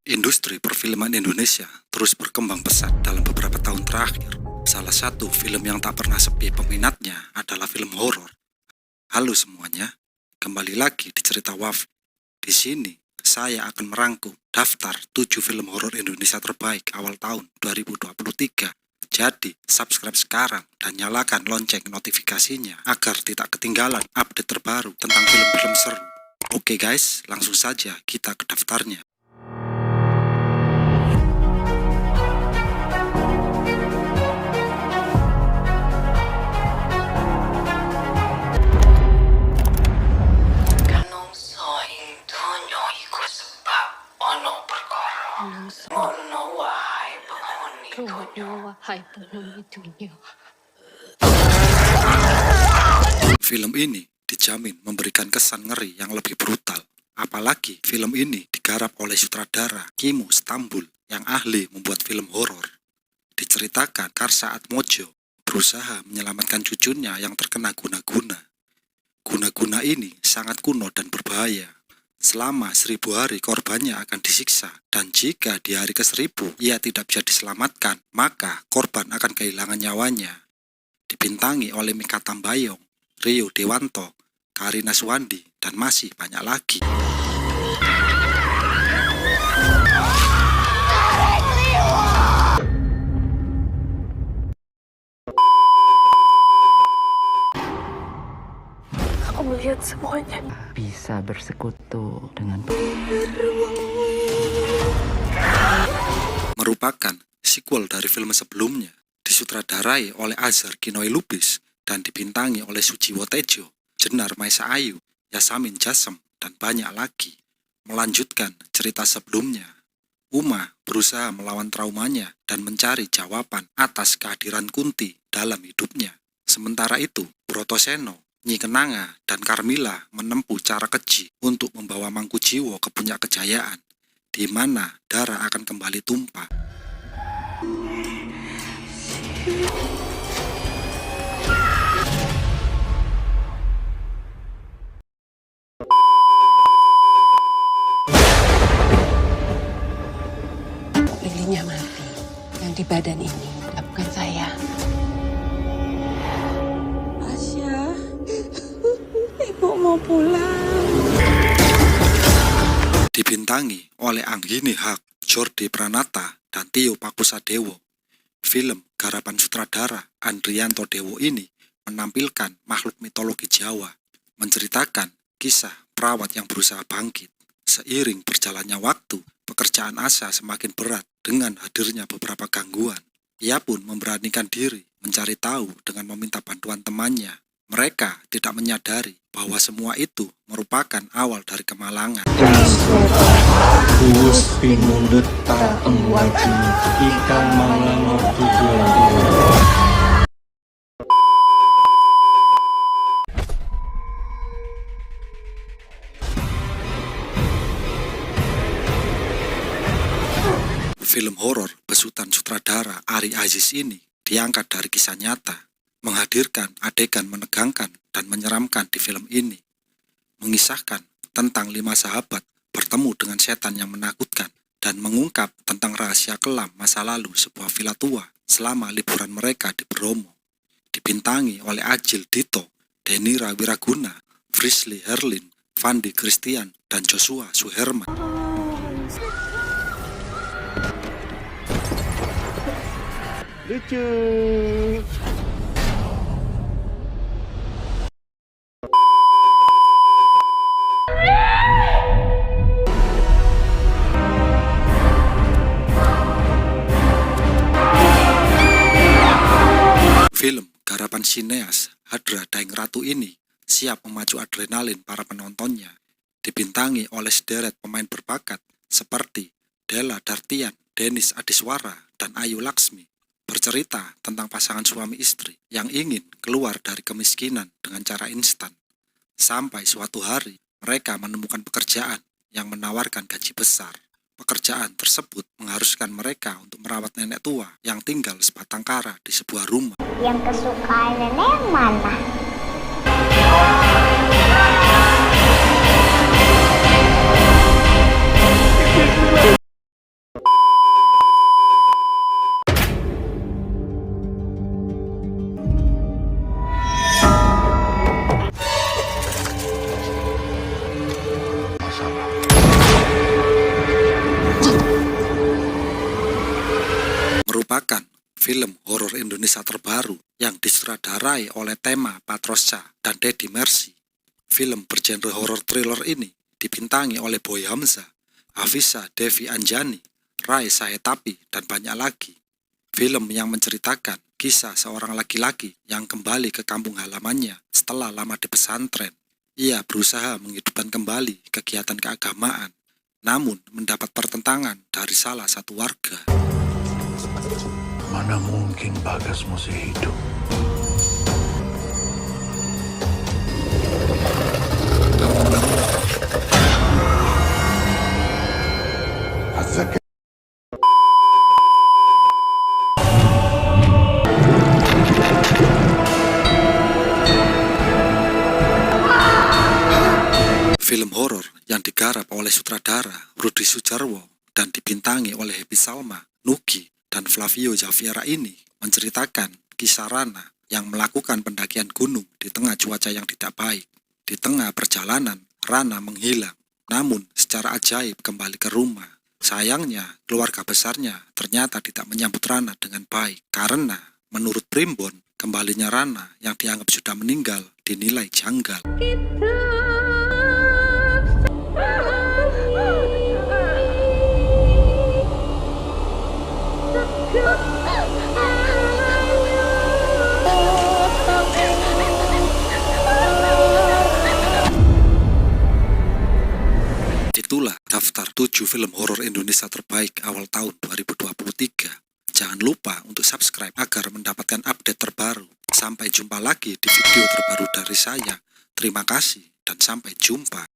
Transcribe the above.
Industri perfilman Indonesia terus berkembang pesat dalam beberapa tahun terakhir. Salah satu film yang tak pernah sepi peminatnya adalah film horor. Halo semuanya, kembali lagi di Cerita Wafi. Di sini, saya akan merangkum daftar 7 film horor Indonesia terbaik awal tahun 2023. Jadi, subscribe sekarang dan nyalakan lonceng notifikasinya agar tidak ketinggalan update terbaru tentang film-film seru. Oke guys, langsung saja kita ke daftarnya. Film ini dijamin memberikan kesan ngeri yang lebih brutal. Apalagi film ini digarap oleh sutradara Kimo Stambul yang ahli membuat film horor. Diceritakan Karsa Atmojo berusaha menyelamatkan cucunya yang terkena guna-guna. Guna-guna ini sangat kuno dan berbahaya. Selama 1000 hari korbannya akan disiksa, dan jika di hari ke-1000 ia tidak bisa diselamatkan, maka korban akan kehilangan nyawanya. Dibintangi oleh Mikha Tambayong, Rio Dewanto, Karina Suwandi, dan masih banyak lagi. Aku melihat semuanya. Bisa bersekutu dengan Merupakan sequel dari film sebelumnya, disutradarai oleh Azhar Kinoy Lubis dan dibintangi oleh Sujiwo Tejo, Jenar Maesa Ayu, Yasamin Jasem, dan banyak lagi. Melanjutkan cerita sebelumnya, Uma berusaha melawan traumanya dan mencari jawaban atas kehadiran Kunti dalam hidupnya. Sementara itu, Brotoseno, Nyi Kenanga, dan Karmila menempuh cara keji untuk membawa Mangkujiwo ke puncak kejayaan, di mana darah akan kembali tumpah. Lilinnya mati. Yang di badan ini bukan saya. Asya, ibu mau pulang. Dibintangi oleh Anggini Hak, Jordi Pranata, dan Tio Pakusadewo. Film garapan sutradara Andrianto Dewo ini menampilkan makhluk mitologi Jawa, menceritakan kisah perawat yang berusaha bangkit. Seiring berjalannya waktu, pekerjaan Asa semakin berat dengan hadirnya beberapa gangguan. Ia pun memberanikan diri mencari tahu dengan meminta bantuan temannya. Mereka tidak menyadari bahwa semua itu merupakan awal dari kemalangan. Uus pinundut tak engwajin ikan malang tujuan. Film horor besutan sutradara Ari Aziz ini diangkat dari kisah nyata, menghadirkan adegan menegangkan dan menyeramkan di film ini, mengisahkan tentang 5 sahabat bertemu dengan setan yang menakutkan dan mengungkap tentang rahasia kelam masa lalu sebuah villa tua selama liburan mereka di Bromo. Dibintangi oleh Ajil Dito, Denira Wiraguna, Frisly Herlin, Fandi Christian, dan Joshua Suherman. Lucu. Film garapan sineas Hadra Daeng Ratu ini siap memacu adrenalin para penontonnya. Dibintangi oleh sederet pemain berbakat seperti Della Dartian, Denis Adiswara, dan Ayu Laksmi. Bercerita tentang pasangan suami istri yang ingin keluar dari kemiskinan dengan cara instan. Sampai suatu hari mereka menemukan pekerjaan yang menawarkan gaji besar. Pekerjaan tersebut mengharuskan mereka untuk merawat nenek tua yang tinggal sebatang kara di sebuah rumah. Yang kesukaan nenek yang mana? film horor Indonesia terbaru yang disutradarai oleh Tema Patrosca dan Deddy Mercy. Film bergenre horor thriller ini dibintangi oleh Boy Hamzah, Hafisa Devi Anjani, Rai Sahetapi, dan banyak lagi. Film yang menceritakan kisah seorang laki-laki yang kembali ke kampung halamannya setelah lama di pesantren. Ia berusaha menghidupkan kembali kegiatan keagamaan, namun mendapat pertentangan dari salah satu warga. Mana mungkin Bagas masih hidup? Film horor yang digarap oleh sutradara Rudi Sudjarwo dan dibintangi oleh Happy Salma, Nugi, dan Flavio Javiera ini menceritakan kisah Rana yang melakukan pendakian gunung di tengah cuaca yang tidak baik. Di tengah perjalanan, Rana menghilang, namun secara ajaib kembali ke rumah. Sayangnya, keluarga besarnya ternyata tidak menyambut Rana dengan baik karena menurut Primbon, kembalinya Rana yang dianggap sudah meninggal dinilai janggal. Itulah daftar 7 film horor Indonesia terbaik awal tahun 2023. Jangan lupa untuk subscribe agar mendapatkan update terbaru. Sampai jumpa lagi di video terbaru dari saya. Terima kasih dan sampai jumpa.